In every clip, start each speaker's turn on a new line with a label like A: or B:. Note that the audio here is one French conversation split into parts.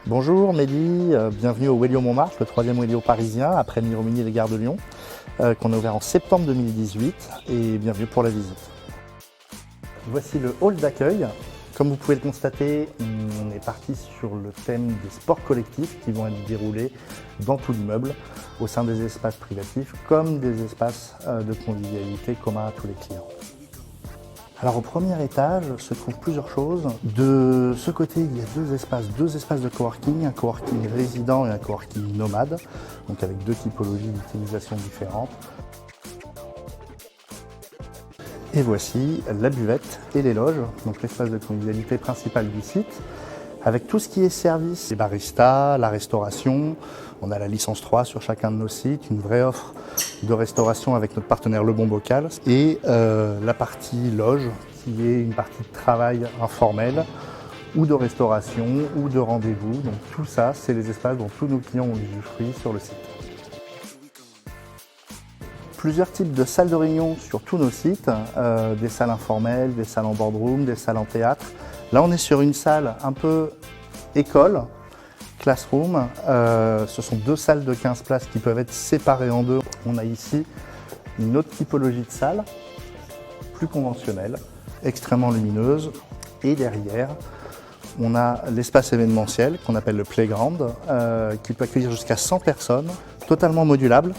A: Bonjour Mehdi, bienvenue au Wellio Montmartre, le troisième Wellio parisien après Miromini et les Gares de Lyon, qu'on a ouvert en septembre 2018 et bienvenue pour la visite. Voici le hall d'accueil. Comme vous pouvez le constater, on est parti sur le thème des sports collectifs qui vont être déroulés dans tout l'immeuble, au sein des espaces privatifs comme des espaces de convivialité communs à tous les clients. Alors au premier étage se trouvent plusieurs choses. De ce côté, il y a deux espaces de coworking, un coworking résident et un coworking nomade, donc avec deux typologies d'utilisation différentes. Et voici la buvette et les loges, donc l'espace de convivialité principal du site, avec tout ce qui est service, les baristas, la restauration. On a la licence 3 sur chacun de nos sites, une vraie offre de restauration avec notre partenaire Le Bon Bocal, et la partie loge, qui est une partie de travail informel, ou de restauration, ou de rendez-vous. Donc tout ça, c'est les espaces dont tous nos clients ont usufruit sur le site. Plusieurs types de salles de réunion sur tous nos sites, des salles informelles, des salles en boardroom, des salles en théâtre. Là, on est sur une salle un peu école, classroom. Ce sont deux salles de 15 places qui peuvent être séparées en deux. On a ici une autre typologie de salle, plus conventionnelle, extrêmement lumineuse. Et derrière, on a l'espace événementiel qu'on appelle le playground, qui peut accueillir jusqu'à 100 personnes, totalement modulable.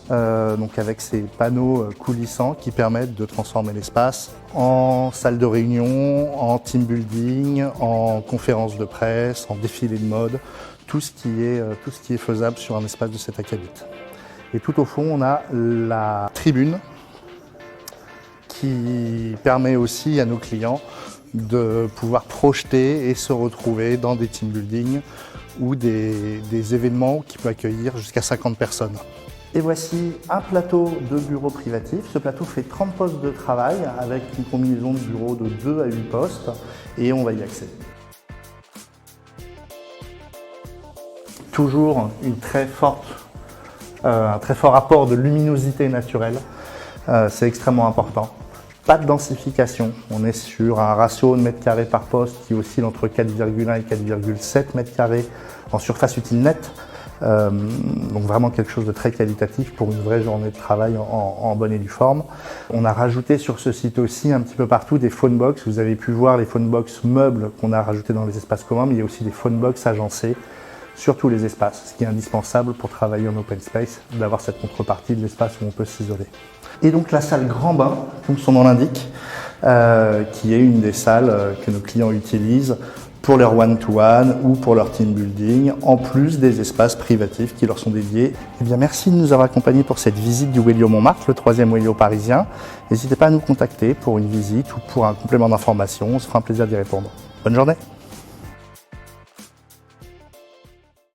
A: Donc avec ces panneaux coulissants qui permettent de transformer l'espace en salle de réunion, en team building, en conférence de presse, en défilé de mode, tout ce qui est faisable sur un espace de cet acabit. Et tout au fond, on a la tribune qui permet aussi à nos clients de pouvoir projeter et se retrouver dans des team building ou des événements qui peuvent accueillir jusqu'à 50 personnes. Et voici un plateau de bureaux privatifs. Ce plateau fait 30 postes de travail avec une combinaison de bureaux de 2 à 8 postes et on va y accéder. Toujours un très fort apport de luminosité naturelle, c'est extrêmement important. Pas de densification, on est sur un ratio de mètres carrés par poste qui oscille entre 4,1 et 4,7 mètres carrés en surface utile nette. Donc vraiment quelque chose de très qualitatif pour une vraie journée de travail en bonne et due forme. On a rajouté sur ce site aussi un petit peu partout des phone box. Vous avez pu voir les phone box meubles qu'on a rajoutés dans les espaces communs, mais il y a aussi des phone box agencés sur tous les espaces, ce qui est indispensable pour travailler en open space, d'avoir cette contrepartie de l'espace où on peut s'isoler. Et donc la salle grand bain, comme son nom l'indique, qui est une des salles que nos clients utilisent pour leur one-to-one ou pour leur team building, en plus des espaces privatifs qui leur sont dédiés. Eh bien, merci de nous avoir accompagnés pour cette visite du Wellio Montmartre, le troisième Wellio parisien. N'hésitez pas à nous contacter pour une visite ou pour un complément d'information, on se fera un plaisir d'y répondre. Bonne journée!